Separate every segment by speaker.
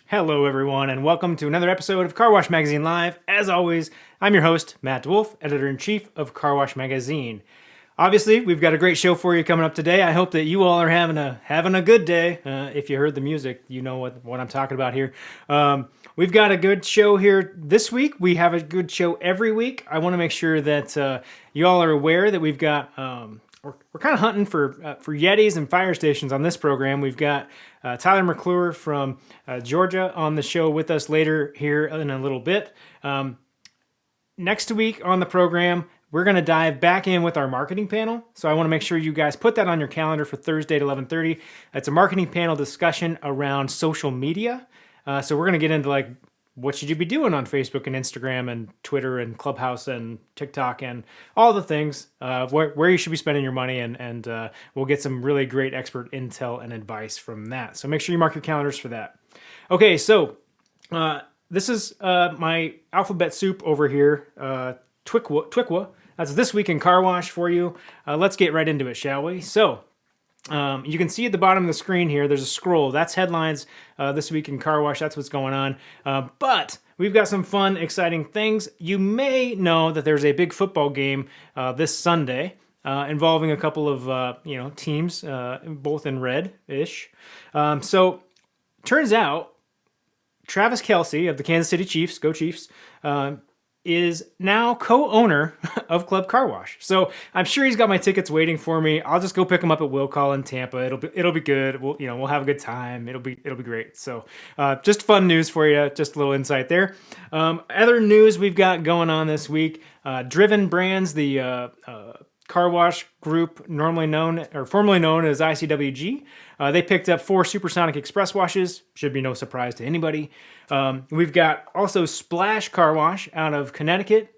Speaker 1: Hello, everyone, and welcome to another episode of Car Wash Magazine Live. As always, I'm your host, Matt DeWolf, editor-in-chief of Car Wash Magazine. Obviously, we've got a great show for you coming up today. I hope that you all are having a good day. If you heard the music, you know what I'm talking about here. We've got a good show here this week. We have a good show every week. I want to make sure that you all are aware that we've got we're kind of hunting for Yetis and fire stations on this program. We've got Tyler McClure from Georgia on the show with us later here in a little bit. Next week on the program, we're going to dive back in with our marketing panel. So I want to make sure you guys put that on your calendar for Thursday at 11:30. It's a marketing panel discussion around social media. So we're going to get into like, what should you be doing on Facebook and Instagram and Twitter and Clubhouse and TikTok and all the things, where you should be spending your money. And we'll get some really great expert intel and advice from that. So make sure you mark your calendars for that. Okay, so this is my alphabet soup over here, Twikwa. That's This Week in Car Wash for you. Let's get right into it, shall we? So you can see at the bottom of the screen here, there's a scroll. That's headlines this week in Car Wash. That's what's going on. But we've got some fun, exciting things. You may know that there's a big football game this Sunday involving a couple of teams, both in red-ish. So turns out Travis Kelce of the Kansas City Chiefs, go Chiefs, is now co-owner of Club Car Wash. So I'm sure he's got my tickets waiting for me. I'll just go pick him up at Will Call in Tampa. It'll be good. We'll have a good time. It'll be great. So just fun news for you. Just a little insight there. Other news we've got going on this week. Driven Brands, the car wash group formerly known as ICWG. They picked up 4 supersonic express washes. Should be no surprise to anybody. We've got also Splash Car Wash out of Connecticut.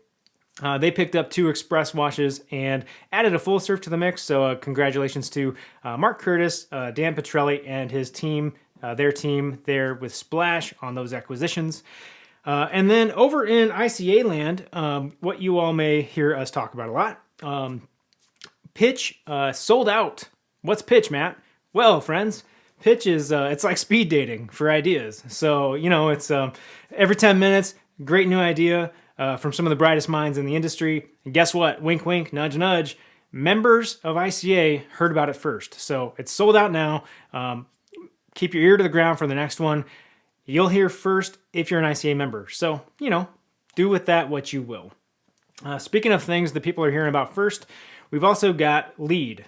Speaker 1: They picked up 2 express washes and added a full serve to the mix. So congratulations to Mark Curtis, Dan Petrelli, and his team, their team there with Splash on those acquisitions. And then over in ICA land, what you all may hear us talk about a lot, Pitch sold out. What's Pitch, Matt? Well, friends, Pitch is it's like speed dating for ideas. So, it's every 10 minutes, great new idea from some of the brightest minds in the industry. And guess what? Wink, wink, nudge, nudge. Members of ICA heard about it first. So it's sold out now. Keep your ear to the ground for the next one. You'll hear first if you're an ICA member. So, do with that what you will. Speaking of things that people are hearing about first, we've also got LEAD.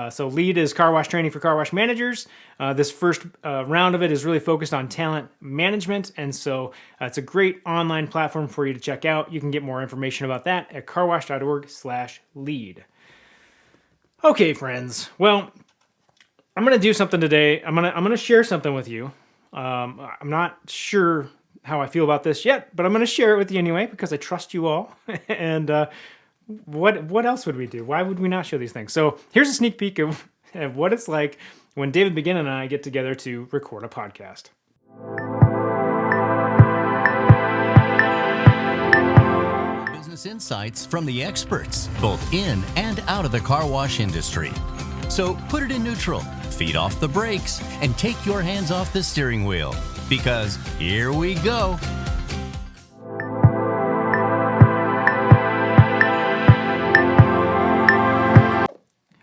Speaker 1: So LEAD is car wash training for car wash managers. This first round of it is really focused on talent management, and so it's a great online platform for you to check out. You can get more information about that at carwash.org/lead. Okay, friends. Well, I'm going to do something today. I'm going to share something with you. I'm not sure how I feel about this yet, but I'm going to share it with you anyway because I trust you all. And what else would we do? Why would we not show these things? So here's a sneak peek of what it's like when David Begin and I get together to record a podcast.
Speaker 2: Business insights from the experts, both in and out of the car wash industry. So put it in neutral, feet off the brakes, and take your hands off the steering wheel. Because here we go.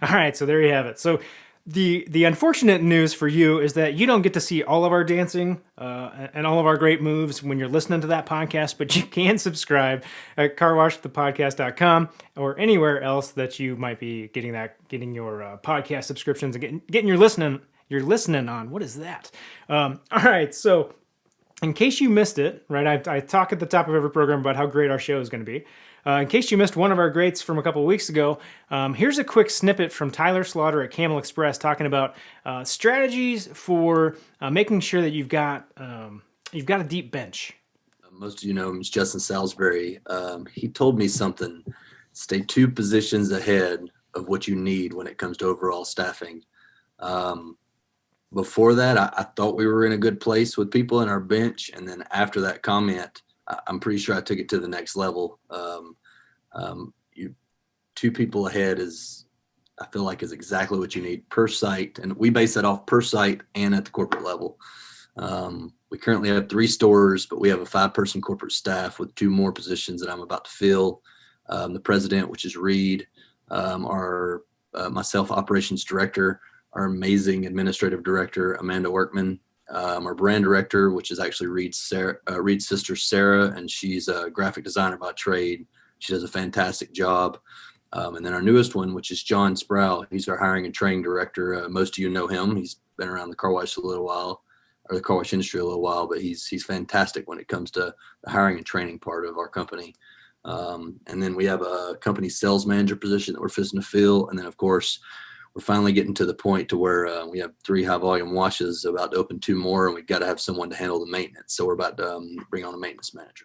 Speaker 1: All right, so there you have it. So the unfortunate news for you is that you don't get to see all of our dancing and all of our great moves when you're listening to that podcast, but you can subscribe at carwashthepodcast.com or anywhere else that you might be getting your podcast subscriptions and getting your listening on. What is that? All right, so in case you missed it, right, I talk at the top of every program about how great our show is going to be. In case you missed one of our greats from a couple of weeks ago, here's a quick snippet from Tyler Slaughter at Camel Express talking about strategies for making sure that you've got a deep bench.
Speaker 3: Most of you know him as Justin Salisbury. He told me something: stay 2 positions ahead of what you need when it comes to overall staffing. Before that, I thought we were in a good place with people in our bench, and then after that comment, I'm pretty sure I took it to the next level. You 2 people ahead I feel like is exactly what you need per site. And we base that off per site and at the corporate level. We currently have 3 stores, but we have a 5-person corporate staff with 2 more positions that I'm about to fill. The president, which is Reed, our myself, operations director, our amazing administrative director, Amanda Workman, our brand director, which is actually Reed's sister, Sarah, and she's a graphic designer by trade. She does a fantastic job. And then our newest one, which is John Sproul. He's our hiring and training director. Most of you know him. He's been around the car wash a little while, or the car wash industry a little while, but he's fantastic when it comes to the hiring and training part of our company. And then we have a company sales manager position that we're fixing to fill. And then, of course, we're finally getting to the point to where we have 3 high volume washes, about to open 2 more, and we've got to have someone to handle the maintenance. So we're about to bring on a maintenance manager.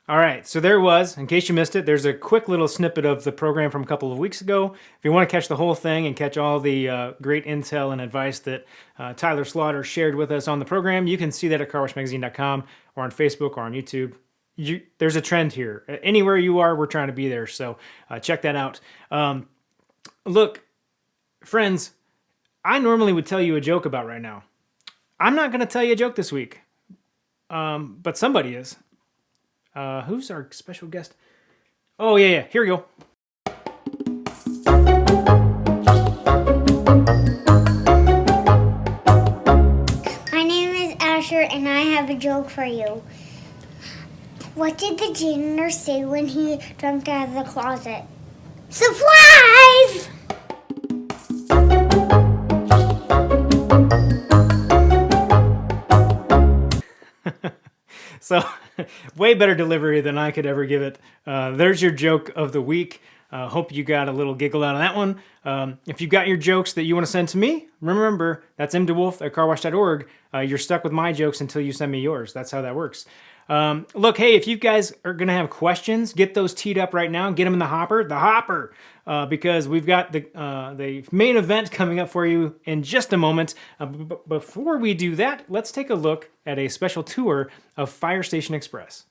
Speaker 1: All right, so there was, in case you missed it, there's a quick little snippet of the program from a couple of weeks ago. If you want to catch the whole thing and catch all the great intel and advice that Tyler Slaughter shared with us on the program, you can see that at carwashmagazine.com or on Facebook or on YouTube. There's a trend here. Anywhere you are, we're trying to be there, so check that out. Look, friends, I normally would tell you a joke about right now. I'm not going to tell you a joke this week, but somebody is. Who's our special guest? Oh, yeah. Here we go.
Speaker 4: My name is Asher, and I have a joke for you. What did the janitor say when he jumped out of the closet? Supplies!
Speaker 1: So, way better delivery than I could ever give it. There's your joke of the week. Hope you got a little giggle out of that one. If you got your jokes that you want to send to me, remember, that's mdewolf@carwash.org. You're stuck with my jokes until you send me yours. That's how that works. Look, hey, if you guys are going to have questions, get those teed up right now. Get them in the hopper, because we've got the main event coming up for you in just a moment. Before we do that, let's take a look at a special tour of Fire Station Express.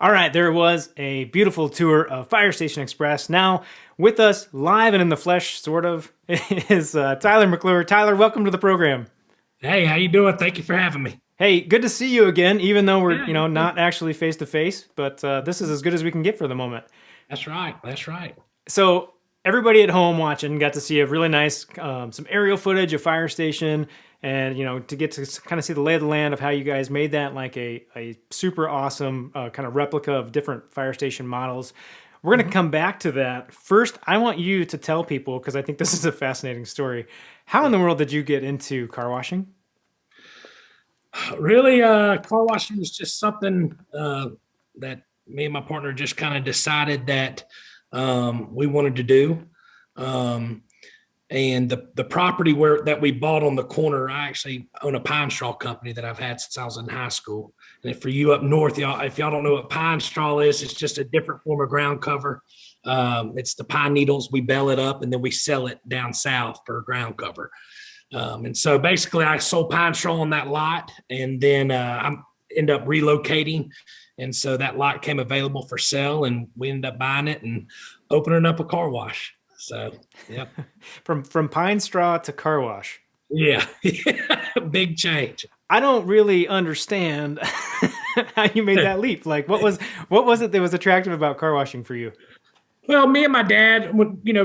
Speaker 1: All right, there was a beautiful tour of Fire Station Express. Now, with us, live and in the flesh, sort of, is Tyler McClure. Tyler, welcome to the program.
Speaker 5: Hey, how you doing? Thank you for having me.
Speaker 1: Hey, good to see you again, even though we're not actually face-to-face, but this is as good as we can get for the moment.
Speaker 5: That's right. That's right.
Speaker 1: So everybody at home watching got to see a really nice, some aerial footage of Fire Station, and to get to kind of see the lay of the land of how you guys made that like a super awesome kind of replica of different fire station models. We're going to come back to that. First, I want you to tell people, because I think this is a fascinating story, how in the world did you get into car washing?
Speaker 5: Really, car washing was just something that me and my partner just kind of decided that we wanted to do. And the property that we bought on the corner, I actually own a pine straw company that I've had since I was in high school. And for you up north, if y'all don't know what pine straw is, it's just a different form of ground cover. It's the pine needles. We bale it up and then we sell it down south for ground cover. And so basically I sold pine straw on that lot, and then I ended up relocating. And so that lot came available for sale, and we ended up buying it and opening up a car wash. So, yep.
Speaker 1: From pine straw to car wash.
Speaker 5: Yeah. Big change.
Speaker 1: I don't really understand how you made that leap. Like, what was it that was attractive about car washing for you?
Speaker 5: Well, me and my dad,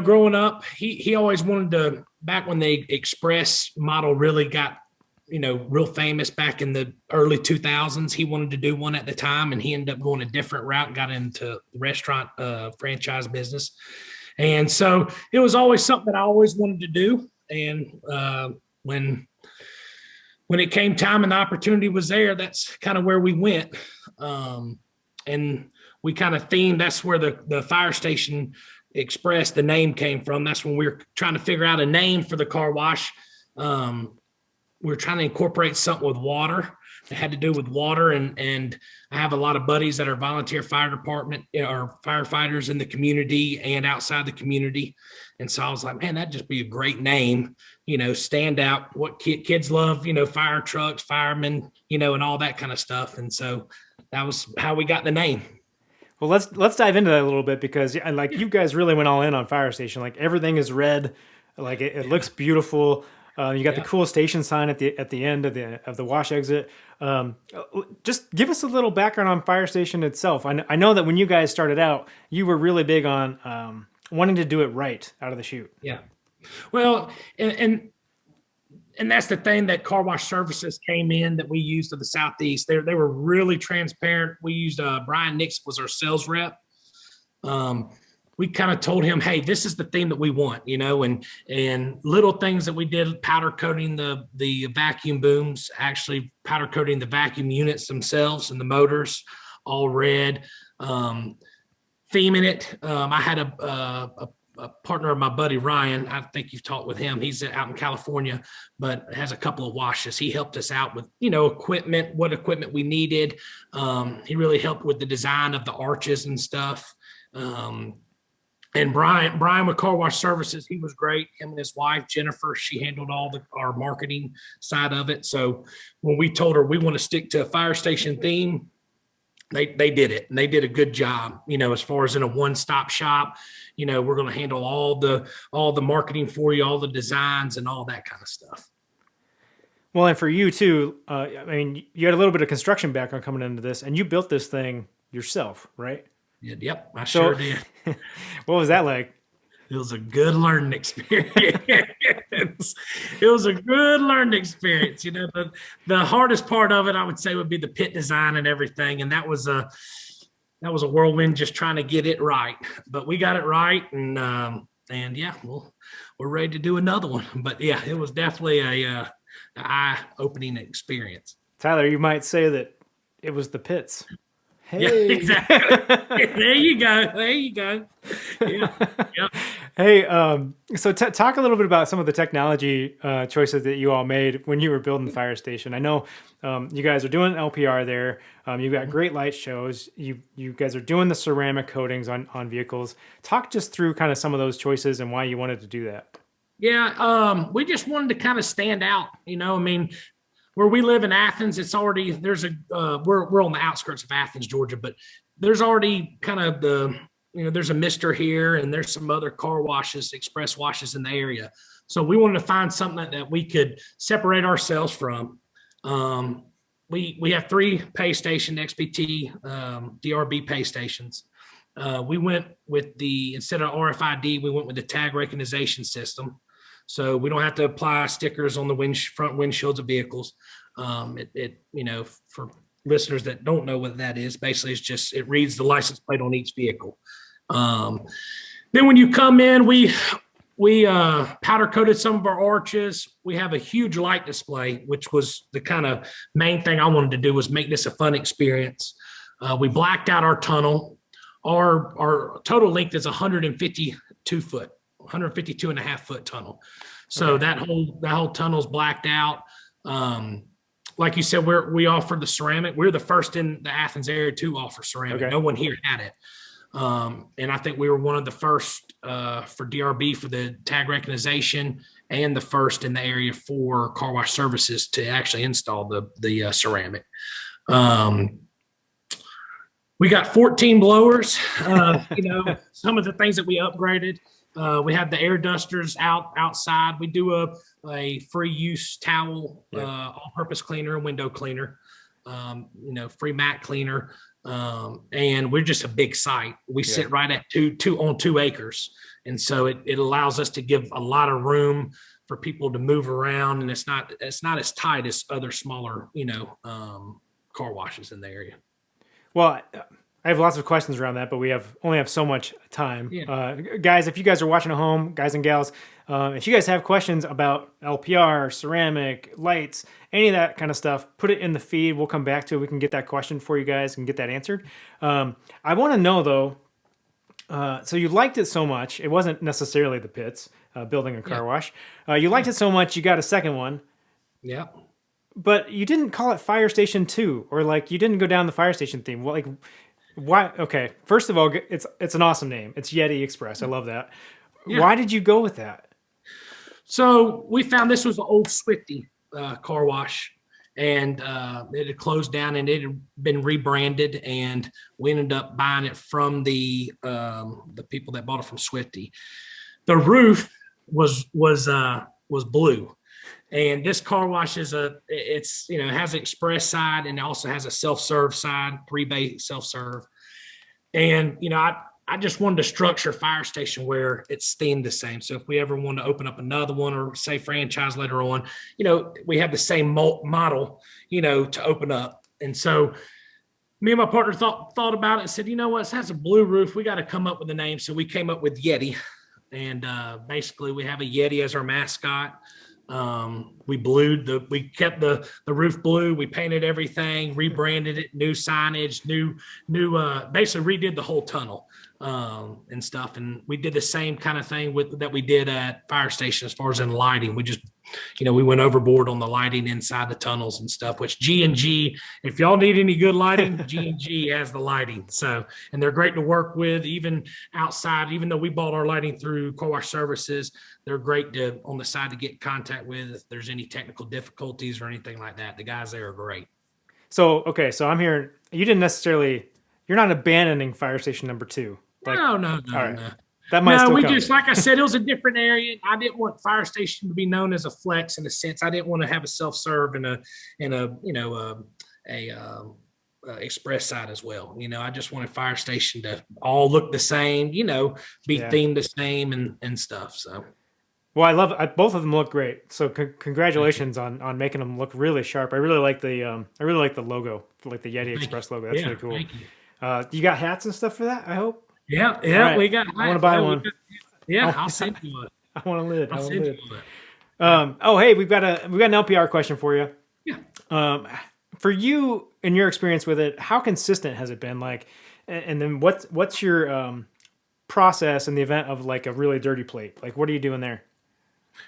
Speaker 5: growing up, he always wanted to, back when the Express model really got, real famous back in the early 2000s, he wanted to do one at the time, and he ended up going a different route and got into the restaurant franchise business. And so it was always something that I always wanted to do. And when it came time and the opportunity was there, that's kind of where we went. And we kind of themed, that's where the Fire Station Express, the name came from. That's when we were trying to figure out a name for the car wash. We were trying to incorporate something with water. It had to do with water, and I have a lot of buddies that are volunteer fire department or firefighters in the community and outside the community. And so I was like, man, that'd just be a great name, stand out what kids love, fire trucks, firemen, and all that kind of stuff. And so that was how we got the name.
Speaker 1: Well, let's dive into that a little bit, because like you guys really went all in on Fire Station. Like everything is red, like it looks beautiful. You got the cool station sign at the end of the wash exit. Just give us a little background on Fire Station itself. I know that when you guys started out, you were really big on wanting to do it right out of the chute.
Speaker 5: Yeah. Well, and that's the thing that Car Wash Services came in that we used to the Southeast. They were really transparent. We used Brian Nix was our sales rep. We kind of told him, hey, this is the theme that we want, and little things that we did, powder coating the vacuum booms, actually powder coating the vacuum units themselves and the motors, all red, theming it. I had a partner of my buddy, Ryan. I think you've talked with him. He's out in California, but has a couple of washes. He helped us out with, equipment, what equipment we needed. He really helped with the design of the arches and stuff. And Brian with Car Wash Services, he was great. Him and his wife, Jennifer, she handled all our marketing side of it. So when we told her we want to stick to a fire station theme, they did it, and they did a good job, as far as in a one-stop shop. We're going to handle all the marketing for you, all the designs and all that kind of stuff.
Speaker 1: Well, and for you too, you had a little bit of construction background coming into this, and you built this thing yourself, right?
Speaker 5: Yep, I sure did.
Speaker 1: What was that like?
Speaker 5: It was a good learning experience. It was a good learning experience. The hardest part of it, I would say, would be the pit design and everything. And that was a whirlwind, just trying to get it right. But we got it right, and yeah, we're ready to do another one. But yeah, it was definitely a eye-opening experience.
Speaker 1: Tyler, you might say that it was the pits. Hey.
Speaker 5: Yeah, exactly. There you go. Yeah. Yep.
Speaker 1: Hey, so talk a little bit about some of the technology choices that you all made when you were building the fire station. I know you guys are doing LPR there. You've got great light shows. You guys are doing the ceramic coatings on vehicles. Talk just through kind of some of those choices and why you wanted to do that.
Speaker 5: Yeah, we just wanted to kind of stand out. Where we live in Athens, it's already, we're on the outskirts of Athens, Georgia, but there's already kind of there's a Mister here, and there's some other car washes, express washes in the area. So we wanted to find something that we could separate ourselves from. We have 3 pay station XPT, DRB pay stations. We went with instead of RFID, we went with the tag recognition system. So we don't have to apply stickers on the front windshields of vehicles. For listeners that don't know what that is, basically it reads the license plate on each vehicle. Then when you come in, we powder coated some of our arches. We have a huge light display, which was the kind of main thing I wanted to do, was make this a fun experience. We blacked out our tunnel. Our total length is 152 and a half foot tunnel. So that whole tunnel's blacked out. Like you said, we offer the ceramic. We're the first in the Athens area to offer ceramic.
Speaker 1: Okay.
Speaker 5: No one here had it. And I think we were one of the first for DRB for the tag recognition, and the first in the area for car wash services to actually install the ceramic. We got 14 blowers. Some of the things that we upgraded. We have the air dusters outside. We do a free use towel, all-purpose cleaner, window cleaner, free mat cleaner. And we're just a big site. We sit right at 2 acres. And so it allows us to give a lot of room for people to move around, and it's not as tight as other smaller, car washes in the area.
Speaker 1: Well, I have lots of questions around that, but we only have so much time.
Speaker 5: Yeah.
Speaker 1: Guys, if you guys are watching at home, guys and gals, if you guys have questions about LPR, ceramic, lights, any of that kind of stuff, put it in the feed. We'll come back to it. We can get that question for you guys and get that answered. I want to know, though, so you liked it so much. It wasn't necessarily the pits, building a car wash. You liked it so much, you got a second one.
Speaker 5: Yeah.
Speaker 1: But you didn't call it Fire Station 2, or you didn't go down the fire station theme. Well, why? Okay, first of all, it's an awesome name. It's Yeti Express. I love that. Yeah. Why did you go with that?
Speaker 5: So we found this was an old Swifty car wash, and it had closed down, and it had been rebranded, and we ended up buying it from the people that bought it from Swifty. The roof was blue. And this car wash has an express side, and it also has a self-serve side, 3-bay self-serve. And, I just wanted to structure Fire Station where it's themed the same. So if we ever want to open up another one, or say franchise later on, we have the same model, to open up. And so me and my partner thought about it and said, it has a blue roof. We got to come up with a name. So we came up with Yeti. And basically we have a Yeti as our mascot. We kept the roof blue. We painted everything, rebranded it, new signage, basically redid the whole tunnel, and stuff. And we did the same kind of thing that we did at Fire Station as far as in lighting. We just, we went overboard on the lighting inside the tunnels and stuff, which G&G, if y'all need any good lighting, G&G has the lighting. So, and they're great to work with, even outside, even though we bought our lighting through Car Wash Services, they're great on the side to get in contact with if there's any technical difficulties or anything like that. The guys there are great.
Speaker 1: So, okay. So I'm hearing you're not abandoning Fire Station number 2.
Speaker 5: No.
Speaker 1: Right.
Speaker 5: No.
Speaker 1: That might still come.
Speaker 5: Just, like I said, it was a different area. I didn't want Fire Station to be known as a flex in a sense. I didn't want to have a self-serve and express side as well. I just wanted Fire Station to all look the same, be themed the same and stuff. So.
Speaker 1: Well, both of them look great. So congratulations on making them look really sharp. I really like the logo, like the Yeti Express logo. That's really cool.
Speaker 5: Thank you.
Speaker 1: You got hats and stuff for that, I hope?
Speaker 5: Yeah,
Speaker 1: right.
Speaker 5: We got.
Speaker 1: I want to buy one.
Speaker 5: I'll send you one.
Speaker 1: I want a lid.
Speaker 5: I'll send you one.
Speaker 1: Hey, we've got an LPR question for you.
Speaker 5: Yeah.
Speaker 1: For you and your experience with it, how consistent has it been? And then what's your process in the event of a really dirty plate? What are you doing there?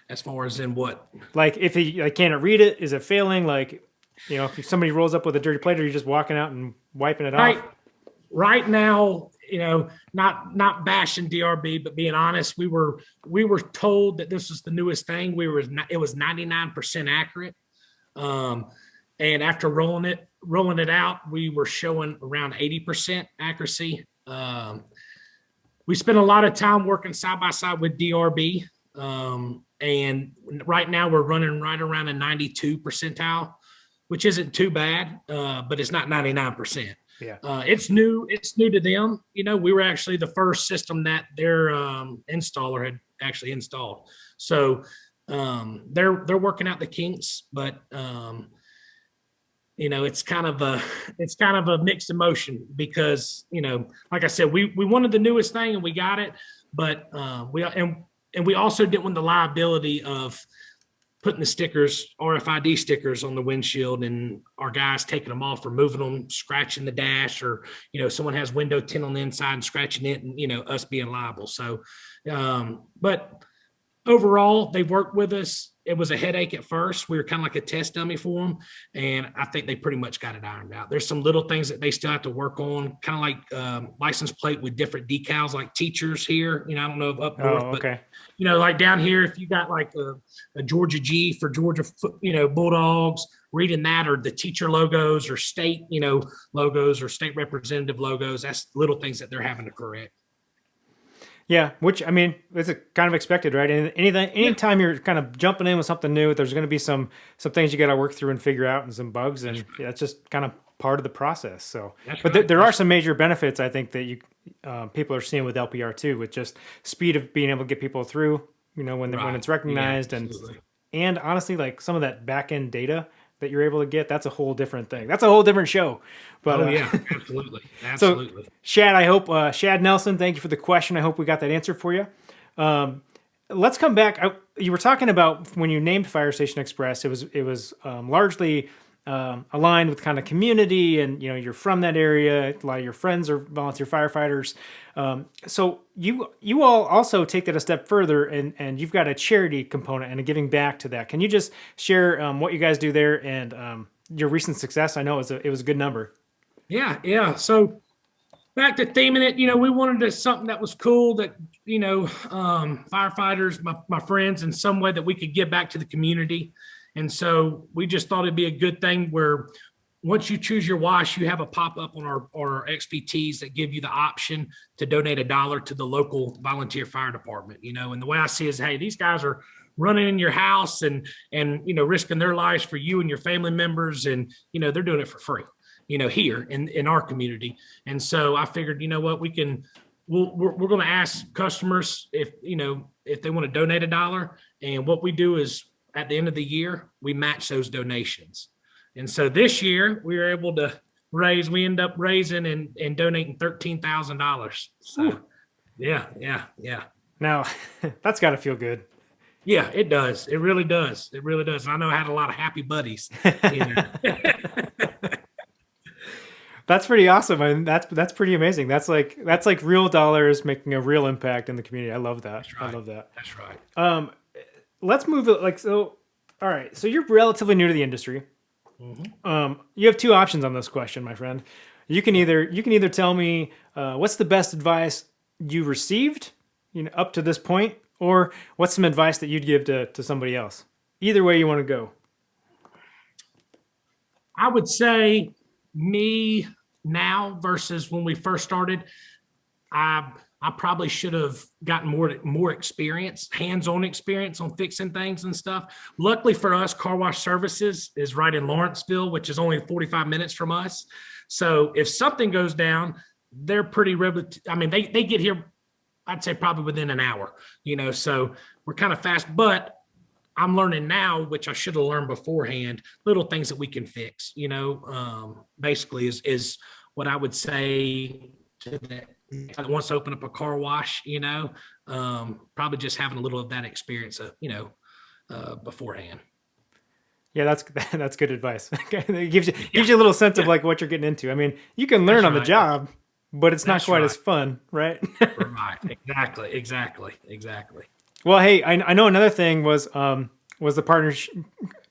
Speaker 5: As far as in what?
Speaker 1: If he can't read it, is it failing? If somebody rolls up with a dirty plate, are you just walking out and wiping it off?
Speaker 5: Right now, not bashing DRB, but being honest, we were told that this was the newest thing. It was 99% accurate. And after rolling it out, we were showing around 80% accuracy. We spent a lot of time working side by side with DRB. And right now we're running right around a 92 percentile, which isn't too bad, but it's not 99%.
Speaker 1: Yeah.
Speaker 5: It's new to them. We were actually the first system that their installer had actually installed. So they're working out the kinks, but it's kind of a mixed emotion because, like I said, we wanted the newest thing and we got it, but we also didn't want the liability of putting the stickers, RFID stickers on the windshield and our guys taking them off, removing them, scratching the dash, or, someone has window tint on the inside and scratching it and, us being liable. So, but overall, they've worked with us. It was a headache at first. We were kind of like a test dummy for them. And I think they pretty much got it ironed out. There's some little things that they still have to work on, kind of like license plate with different decals, like teachers here. I don't know if up north,
Speaker 1: okay.
Speaker 5: But, like down here, if you got like a Georgia G for Georgia, Bulldogs, reading that, or the teacher logos or state, logos or state representative logos, that's little things that they're having to correct.
Speaker 1: Yeah, which, I mean, it's kind of expected, right? And anytime you're kind of jumping in with something new, there's going to be some things you got to work through and figure out, and some bugs, and that's just kind of part of the process. So, there are some major benefits, I think, that you people are seeing with LPR too, with just speed of being able to get people through, when it's recognized, and honestly, like some of that back end data that you're able to get, that's a whole different thing. That's a whole different show. But
Speaker 5: absolutely.
Speaker 1: So, Shad, I hope Shad Nelson, thank you for the question. I hope we got that answer for you. Let's come back. You were talking about when you named Fire Station Express, it was largely aligned with kind of community, and you're from that area. A lot of your friends are volunteer firefighters. So you all also take that a step further, and you've got a charity component and a giving back to that. Can you just share what you guys do there and your recent success? I know it was a good number.
Speaker 5: Yeah. So back to theming it, we wanted something that was cool that, firefighters, my friends, in some way that we could give back to the community. And so we just thought it'd be a good thing where once you choose your wash, you have a pop-up on our XPTs that give you the option to donate $1 to the local volunteer fire department, and the way I see it is, hey, these guys are running in your house and risking their lives for you and your family members. And, they're doing it for free, here in our community. And so I figured, what we're going to ask customers if they want to donate $1. And what we do is at the end of the year, we match those donations. And so this year we were able to we end up raising and donating $13,000. So yeah.
Speaker 1: Now that's got to feel good.
Speaker 5: Yeah, it does. It really does. It really does. And I know I had a lot of happy buddies.
Speaker 1: That's pretty awesome. I mean, that's pretty amazing. That's like real dollars making a real impact in the community. I love that.
Speaker 5: That's right.
Speaker 1: I love that.
Speaker 5: That's right.
Speaker 1: Let's move it so. All right. So you're relatively new to the industry.
Speaker 5: Mm-hmm.
Speaker 1: You have two options on this question, my friend. You can either tell me what's the best advice you received, up to this point, or what's some advice that you'd give to somebody else. Either way you want to go.
Speaker 5: I would say me now versus when we first started, I probably should have gotten more experience, hands-on experience on fixing things and stuff. Luckily for us, Car Wash Services is right in Lawrenceville, which is only 45 minutes from us. So if something goes down, they're pretty they get here, I'd say probably within an hour, so we're kind of fast. But I'm learning now, which I should have learned beforehand, little things that we can fix, basically is what I would say to that wants to open up a car wash, probably just having a little of that experience, beforehand.
Speaker 1: Yeah, that's good advice. It gives you a little sense of like what you're getting into. I mean, you can learn on the job, but it's not quite as fun, right?
Speaker 5: Right. Exactly.
Speaker 1: Well, hey, I know another thing was the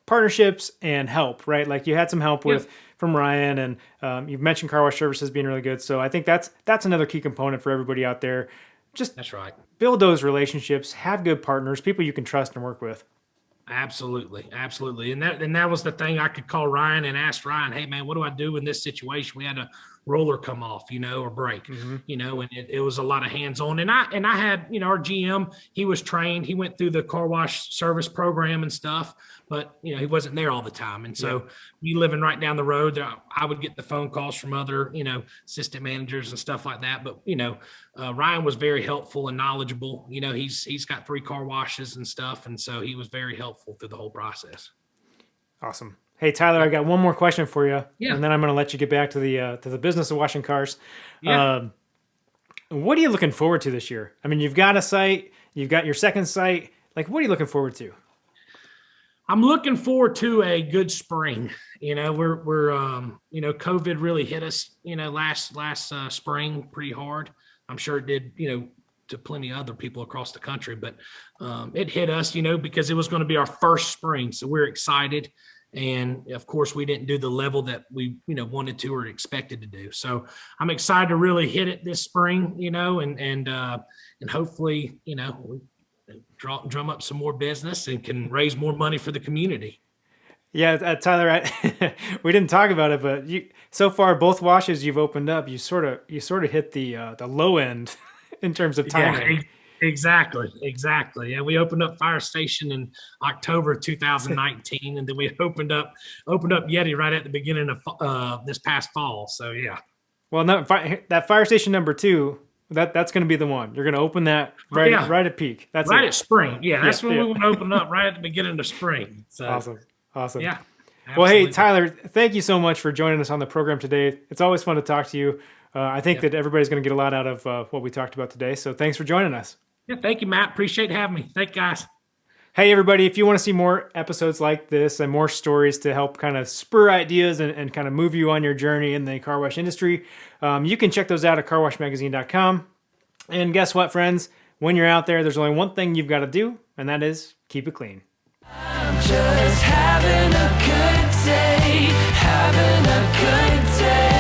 Speaker 1: partnerships and help, right? Like you had some help from Ryan, and you've mentioned Car Wash Services being really good. So I think that's another key component for everybody out there. That's right. Build those relationships, have good partners, people you can trust and work with.
Speaker 5: Absolutely. And that was the thing. I could call Ryan and ask Ryan, hey man, what do I do in this situation? We had a roller come off, or break, and it was a lot of hands-on. And I had, our GM, he was trained, he went through the car wash service program and stuff, but he wasn't there all the time. And so me living right down the road, I would get the phone calls from other, assistant managers and stuff like that. But, Ryan was very helpful and knowledgeable. He's got 3 car washes and stuff. And so he was very helpful through the whole process.
Speaker 1: Awesome. Hey, Tyler, I got one more question for you,
Speaker 5: Yeah.
Speaker 1: and then I'm going to let you get back to the business of washing cars.
Speaker 5: Yeah.
Speaker 1: What are you looking forward to this year? I mean, you've got a site, you've got your second site. Like, what are you looking forward to?
Speaker 5: I'm looking forward to a good spring. We're COVID really hit us, last spring pretty hard. I'm sure it did, to plenty of other people across the country, but it hit us, because it was going to be our first spring. So we're excited. And of course, we didn't do the level that we, wanted to or expected to do. So I'm excited to really hit it this spring, and hopefully, we drum up some more business and can raise more money for the community.
Speaker 1: Yeah, Tyler, we didn't talk about it, but so far both washes you've opened up, you sort of hit the low end in terms of timing.
Speaker 5: Yeah, exactly. Yeah, we opened up Fire Station in October of 2019, and then we opened up Yeti right at the beginning of this past fall. So yeah.
Speaker 1: Well, that Fire Station number 2. That's going to be the one. You're going to open that right at peak. That's
Speaker 5: right
Speaker 1: it.
Speaker 5: At spring. Yeah, that's when we're going to open up right at the beginning of spring. So,
Speaker 1: Awesome.
Speaker 5: Yeah.
Speaker 1: Absolutely. Well, hey,
Speaker 5: absolutely.
Speaker 1: Tyler, thank you so much for joining us on the program today. It's always fun to talk to you. I think that everybody's going to get a lot out of what we talked about today. So thanks for joining us.
Speaker 5: Yeah, thank you, Matt. Appreciate having me. Thank you, guys.
Speaker 1: Hey, everybody, if you want to see more episodes like this and more stories to help kind of spur ideas and kind of move you on your journey in the car wash industry, you can check those out at carwashmagazine.com. And guess what, friends? When you're out there, there's only one thing you've got to do, and that is keep it clean.
Speaker 6: I'm just having a good day, having a good day.